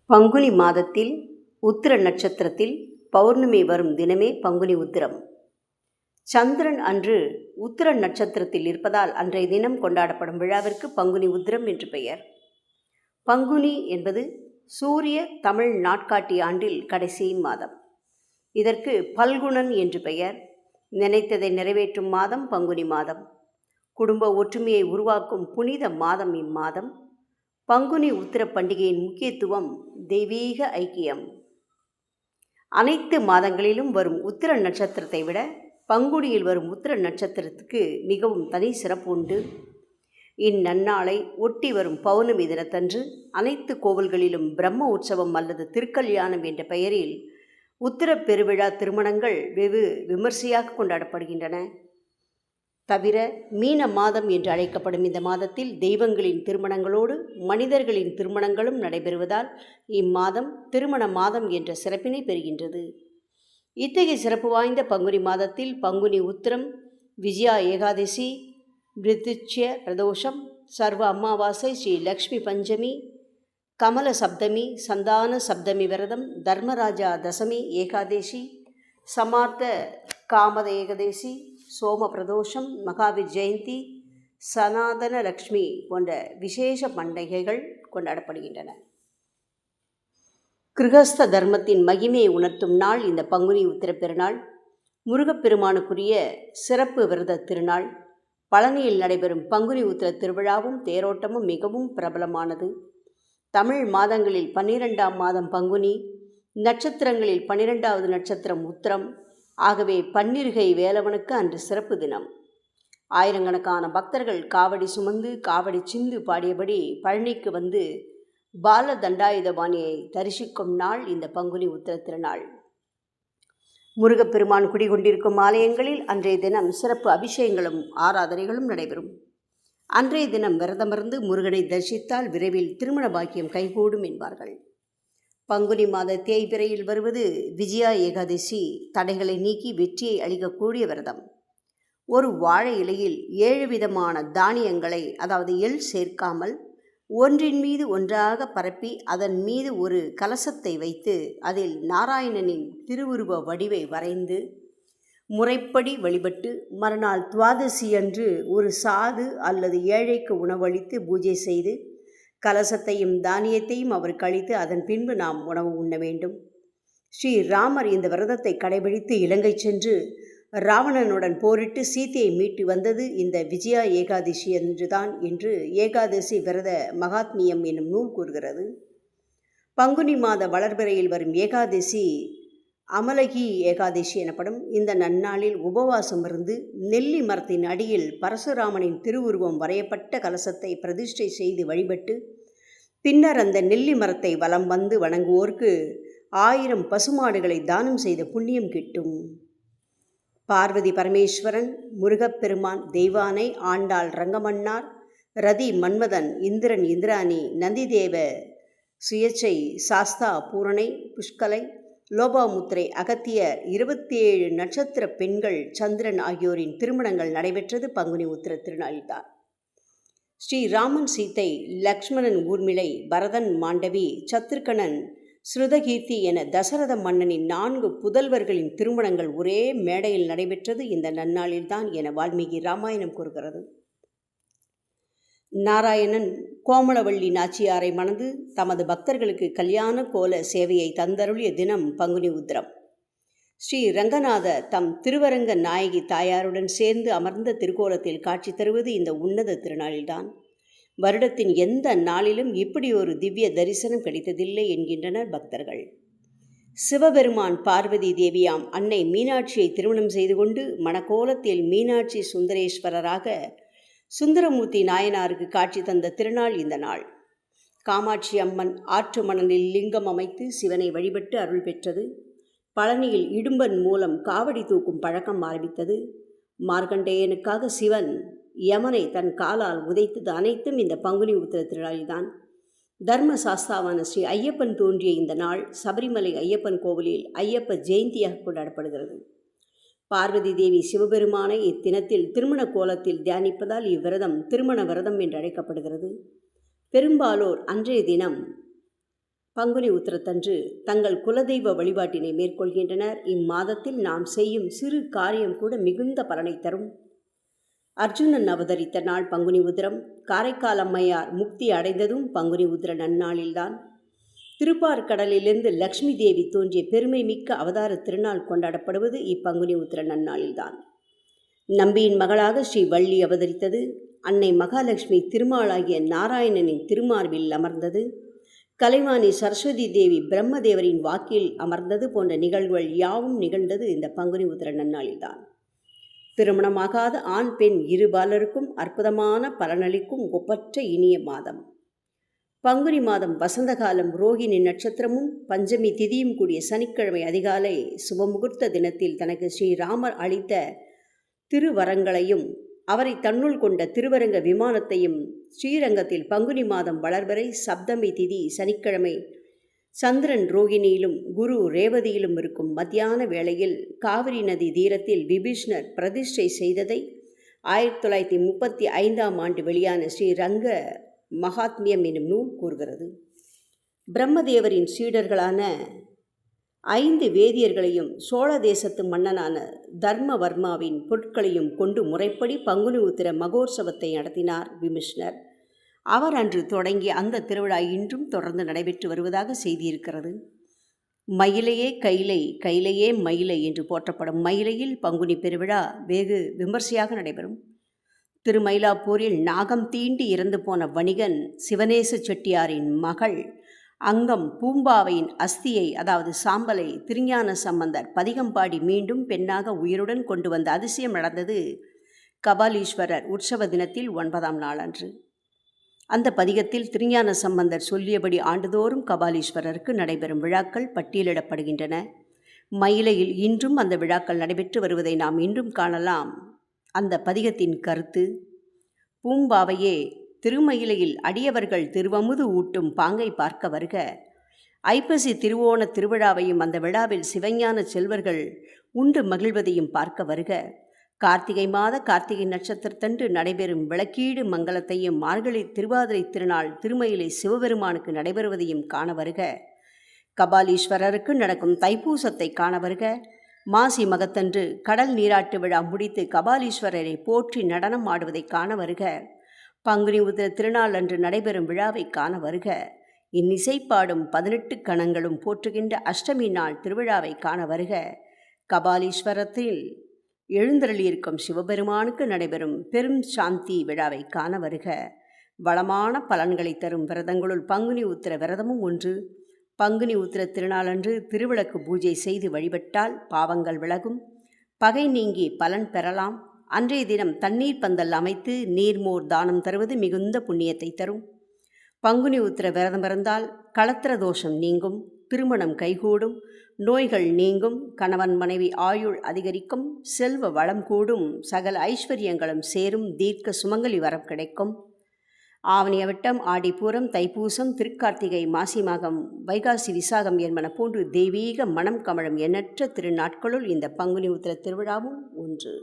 பங்குனி மாதத்தில் உத்திர நட்சத்திரத்தில் பௌர்ணமி வரும் தினமே பங்குனி உத்திரம். சந்திரன் அன்று உத்திர நட்சத்திரத்தில் இருப்பதால் அன்றைய தினம் கொண்டாடப்படும் விழாவிற்கு பங்குனி உத்திரம் என்று பெயர். பங்குனி என்பது சூரிய தமிழ் நாட்காட்டி ஆண்டில் கடைசி மாதம். இதற்கு பல்குணன் என்று பெயர். நினைத்ததை நிறைவேற்றும் மாதம் பங்குனி மாதம். குடும்ப ஒற்றுமையை உருவாக்கும் புனித மாதம் இம்மாதம். பங்குனி உத்திர பண்டிகையின் முக்கியத்துவம் தெய்வீக ஐக்கியம். அனைத்து மாதங்களிலும் வரும் உத்திர நட்சத்திரத்தை விட பங்குனியில் வரும் உத்திர நட்சத்திரத்துக்கு மிகவும் தனி சிறப்பு உண்டு. இந்நன்னாளை ஒட்டி வரும் பௌர்ணமி தினத்தன்று அனைத்து கோவில்களிலும் பிரம்ம உற்சவம் அல்லது திருக்கல்யாணம் என்ற பெயரில் உத்திர பெருவிழா திருமணங்கள் வெகு விமர்சையாக கொண்டாடப்படுகின்றன. தவிர மீன மாதம் என்று அழைக்கப்படும் இந்த மாதத்தில் தெய்வங்களின் திருமணங்களோடு மனிதர்களின் திருமணங்களும் நடைபெறுவதால் இம்மாதம் திருமண மாதம் என்ற சிறப்பினை பெறுகின்றது. இத்தகைய சிறப்பு வாய்ந்த பங்குனி மாதத்தில் பங்குனி உத்திரம், விஜயா ஏகாதசி, விருத்திச்ய பிரதோஷம், சர்வ அமாவாசை, ஸ்ரீ லக்ஷ்மி பஞ்சமி, கமல சப்தமி, சந்தான சப்தமி விரதம், தர்மராஜா தசமி ஏகாதசி, சமார்த்த காமத ஏகாதசி, சோம பிரதோஷம், மகாவீர் ஜெயந்தி, சனாதன லக்ஷ்மி போன்ற விசேஷ பண்டிகைகள் கொண்டாடப்படுகின்றன. கிருஹஸ்த தர்மத்தின் மகிமையை உணர்த்தும் நாள் இந்த பங்குனி உத்திர பெருநாள். முருகப்பெருமானுக்குரிய சிறப்பு விரத திருநாள். பழனியில் நடைபெறும் பங்குனி உத்திர திருவிழாவும் தேரோட்டமும் மிகவும் பிரபலமானது. தமிழ் மாதங்களில் 12ஆம் மாதம் பங்குனி, நட்சத்திரங்களில் 12வது நட்சத்திரம் உத்திரம். ஆகவே பன்னிருகை வேலவனுக்கு அன்று சிறப்பு தினம். ஆயிரக்கணக்கான பக்தர்கள் காவடி சுமந்து காவடி சிந்து பாடியபடி பழனிக்கு வந்து பால தண்டாயுதபாணியை தரிசிக்கும் நாள் இந்த பங்குனி உத்திர திருநாள். முருகப்பெருமான் குடிகொண்டிருக்கும் ஆலயங்களில் அன்றைய தினம் சிறப்பு அபிஷேகங்களும் ஆராதனைகளும் நடைபெறும். அன்றைய தினம் விரதமிருந்து முருகனை தரிசித்தால் விரைவில் திருமண பாக்கியம் கைகூடும் என்பார்கள். பங்குனி மாத தேய்பிறையில் வருவது விஜயா ஏகாதசி. தடைகளை நீக்கி வெற்றியை அளிக்கக்கூடிய விரதம். ஒரு வாழை இலையில் 7 விதமான தானியங்களை, அதாவது எள் சேர்க்காமல், ஒன்றின் மீது ஒன்றாக பரப்பி அதன் மீது ஒரு கலசத்தை வைத்து அதில் நாராயணனின் திருவுருவ வடிவை வரைந்து முறைப்படி வழிபட்டு மறுநாள் துவாதசி அன்று ஒரு சாது அல்லது ஏழைக்கு உணவளித்து பூஜை செய்து கலசத்தையும் தானியத்தையும் அவருக்கு அளித்து அதன் பின்பு நாம் உணவு உண்ண வேண்டும். ஸ்ரீ ராமர் இந்த விரதத்தை கடைபிடித்து இலங்கை சென்று ராவணனுடன் போரிட்டு சீதையை மீட்டு வந்தது இந்த விஜயா ஏகாதசி என்றுதான் என்று ஏகாதசி விரத மகாத்மியம் என்னும் நூல் கூறுகிறது. பங்குனி மாத வளர்பிறையில் வரும் ஏகாதசி அமலகி ஏகாதசி எனப்படும். இந்த நன்னாளில் உபவாசம் இருந்து நெல்லி மரத்தின் அடியில் பரசுராமனின் திருவுருவம் வரையப்பட்ட கலசத்தை பிரதிஷ்டை செய்து வழிபட்டு பின்னர் அந்த நெல்லி மரத்தை வலம் வந்து வணங்குவோருக்கு 1000 பசுமாடுகளை தானம் செய்த புண்ணியம் கிட்டும். பார்வதி பரமேஸ்வரன், முருகப்பெருமான், தெய்வானை, ஆண்டாள் ரங்கமன்னார், ரதி மன்மதன், இந்திரன் இந்திராணி, நந்திதேவ சுயச்சை, சாஸ்தா பூரணை, புஷ்கலை, லோபாமுத்திரை, அகத்தியர், 27 நட்சத்திர பெண்கள், சந்திரன் ஆகியோரின் திருமணங்கள் நடைபெற்றது பங்குனி உத்திர திருநாளில்தான். ஸ்ரீராமன் சீத்தை, லக்ஷ்மணன் ஊர்மிளை, பரதன் மாண்டவி, சத்ருகனன் ஸ்ருதகீர்த்தி என தசரத மன்னனின் 4 புதல்வர்களின் திருமணங்கள் ஒரே மேடையில் நடைபெற்றது இந்த நன்னாளில்தான் என வால்மீகி ராமாயணம் கூறுகிறது. நாராயணன் கோமளவள்ளி நாச்சியாரை மணந்து தமது பக்தர்களுக்கு கல்யாண கோல சேவையை தந்தருளிய தினம் பங்குனி உத்திரம். ஸ்ரீ ரங்கநாதர் தம் திருவரங்க நாயகி தாயாருடன் சேர்ந்து அமர்ந்த திருக்கோலத்தில் காட்சி தருவது இந்த உன்னத திருநாளில்தான். வருடத்தின் எந்த நாளிலும் இப்படி ஒரு திவ்ய தரிசனம் கிடைத்ததில்லை என்கின்றனர் பக்தர்கள். சிவபெருமான் பார்வதி தேவியாம் அன்னை மீனாட்சியை திருமணம் செய்து கொண்டு மணக்கோலத்தில் மீனாட்சி சுந்தரேஸ்வரராக சுந்தரமூர்த்தி நாயனாருக்கு காட்சி தந்த திருநாள் இந்த நாள். காமாட்சி அம்மன் ஆற்று மணலில் லிங்கம் அமைத்து சிவனை வழிபட்டு அருள் பெற்றது. பழனியில் இடும்பன் மூலம் காவடி தூக்கும் பழக்கம் ஆரம்பித்தது. மார்க்கண்டேயனுக்காக சிவன் யமனை தன் காலால் உதைத்தது அனைத்தும் இந்த பங்குனி உத்திர திருநாளில்தான். தர்ம சாஸ்தாவான ஸ்ரீ ஐயப்பன் தோன்றிய இந்த நாள் சபரிமலை ஐயப்பன் கோவிலில் ஐயப்ப ஜெயந்தியாக கொண்டாடப்படுகிறது. பார்வதி தேவி சிவபெருமானை இத்தினத்தில் திருமண கோலத்தில் தியானிப்பதால் இவ்விரதம் திருமண விரதம் என்று அழைக்கப்படுகிறது. பெரும்பாலோர் அன்றைய தினம் பங்குனி உத்திரத்தன்று தங்கள் குலதெய்வ வழிபாட்டினை மேற்கொள்கின்றனர். இம்மாதத்தில் நாம் செய்யும் சிறு காரியம் கூட மிகுந்த பலனை தரும். அர்ஜுனன் அவதரித்த நாள் பங்குனி உத்திரம். காரைக்கால் அம்மையார் முக்தி அடைந்ததும் பங்குனி உத்திர நன்னாளில்தான். திருப்பார்கடலிலிருந்து லக்ஷ்மி தேவி தோன்றிய பெருமை மிக்க அவதார திருநாள் கொண்டாடப்படுவது இப்பங்குனி உத்திர நன்னாளில்தான். நம்பியின் மகளாக ஸ்ரீ வள்ளி அவதரித்தது. அன்னை மகாலட்சுமி திருமாலாகிய நாராயணனின் திருமார்பில் அமர்ந்தது. கலைவாணி சரஸ்வதி தேவி பிரம்மதேவரின் வாக்கில் அமர்ந்தது போன்ற நிகழ்வுகள் யாவும் நிகழ்ந்தது இந்த பங்குனி உத்திர நன்னாளில்தான். திருமணமாகாத ஆண் பெண் இருபாலருக்கும் அற்புதமான பலனளிக்கும் ஒப்பற்ற இனிய மாதம். பங்குனி மாதம் வசந்த காலம். ரோகிணி நட்சத்திரமும் பஞ்சமி திதியும் கூடிய சனிக்கிழமை அதிகாலை சுபமுகூர்த்த தினத்தில் தனக்கு ஸ்ரீராமர் அளித்த திருவரங்களையும் அவரை தன்னுள் கொண்ட திருவரங்க விமானத்தையும் ஸ்ரீரங்கத்தில் பங்குனி மாதம் வளர்வரை சப்தமி திதி சனிக்கிழமை சந்திரன் ரோகிணியிலும் குரு ரேவதியிலும் இருக்கும் மத்தியான வேளையில் காவிரி நதி தீரத்தில் விபீஷ்ணர் பிரதிஷ்டை செய்ததை 1935 வெளியான ஸ்ரீரங்க மகாத்மியம் என்னும் நூல் கூறுகிறது. பிரம்மதேவரின் சீடர்களான 5 வேதியர்களையும் சோழ தேசத்து மன்னனான தர்மவர்மாவின் பொருட்களையும் கொண்டு முறைப்படி பங்குனி உத்திர மகோற்சவத்தை நடத்தினார் விபீஷ்ணர். அவர் அன்று தொடங்கிய அந்த திருவிழா இன்றும் தொடர்ந்து நடைபெற்று வருவதாக செய்தியிருக்கிறது. மயிலையே கைலை, கைலையே மயிலை என்று போற்றப்படும் மயிலையில் பங்குனி பெருவிழா வெகு விமர்சையாக நடைபெறும். திருமயிலாப்பூரில் நாகம் தீண்டி இறந்து போன வணிகன் சிவனேச செட்டியாரின் மகள் அங்கம் பூம்பாவையின் அஸ்தியை, அதாவது சாம்பலை, திருஞான சம்பந்தர் பதிகம்பாடி மீண்டும் பெண்ணாக உயிருடன் கொண்டு வந்த அதிசயம் நடந்தது கபாலீஸ்வரர் உற்சவ தினத்தில் 9ஆம் நாள் அன்று. அந்த பதிகத்தில் திருஞான சம்பந்தர் சொல்லியபடி ஆண்டுதோறும் கபாலீஸ்வரருக்கு நடைபெறும் விழாக்கள் பட்டியலிடப்படுகின்றன. மயிலையில் இன்றும் அந்த விழாக்கள் நடைபெற்று வருவதை நாம் இன்றும் காணலாம். அந்த பதிகத்தின் கருத்து: பூம்பாவையே, திருமயிலையில் அடியவர்கள் திருவமுது ஊட்டும் பாங்கை பார்க்க வருக. ஐப்பசி திருவோண திருவிழாவையும் அந்த விழாவில் சிவஞான செல்வர்கள் உண்டு மகிழ்வதையும் பார்க்க வருக. கார்த்திகை மாத கார்த்திகை நட்சத்திரத்தன்று நடைபெறும் விளக்கீடு மங்கலத்தையும் மார்கழி திருவாதிரை திருநாள் திருமயிலை சிவபெருமானுக்கு நடைபெறுவதையும் காண வருக. கபாலீஸ்வரருக்கு நடக்கும் தைப்பூசத்தை காண வருக. மாசி மகத்தன்று கடல் நீராட்டு விழா முடித்து கபாலீஸ்வரரை போற்றி நடனம் ஆடுவதை காண வருக. பங்குனி உத்திர திருநாள் அன்று நடைபெறும் விழாவை காண வருக. இன்னிசைப்பாடும் 18 கணங்களும் போற்றுகின்ற அஷ்டமி நாள் திருவிழாவை காண வருக. கபாலீஸ்வரத்தில் எழுந்தருளியிருக்கும் சிவபெருமானுக்கு நடைபெறும் பெரும் சாந்தி விழாவை காண வருக. வளமான பலன்களை தரும் விரதங்களுள் பங்குனி உத்திர விரதமும் ஒன்று. பங்குனி உத்திர திருநாளன்று திருவிளக்கு பூஜை செய்து வழிபட்டால் பாவங்கள் விலகும், பகை நீங்கி பலன் பெறலாம். அன்றைய தினம் தண்ணீர் பந்தல் அமைத்து நீர்மோர் தானம் தருவது மிகுந்த புண்ணியத்தை தரும். பங்குனி உத்திர விரதம் இருந்தால் களத்திர தோஷம் நீங்கும், திருமணம் கைகூடும், நோய்கள் நீங்கும், கணவன் மனைவி ஆயுள் அதிகரிக்கும், செல்வ வளம் கூடும், சகல ஐஸ்வர்யங்களும் சேரும், தீர்க்க சுமங்கலி வரம் கிடைக்கும். ஆவணி அவிட்டம், ஆடிப்பூரம், தைப்பூசம், திருக்கார்த்திகை, மாசி மாகம், வைகாசி விசாகம் என்பன போன்று தெய்வீக மனம் கமழும் எண்ணற்ற திருநாட்களுள் இந்த பங்குனி உத்திர திருவிழாவும் ஒன்று.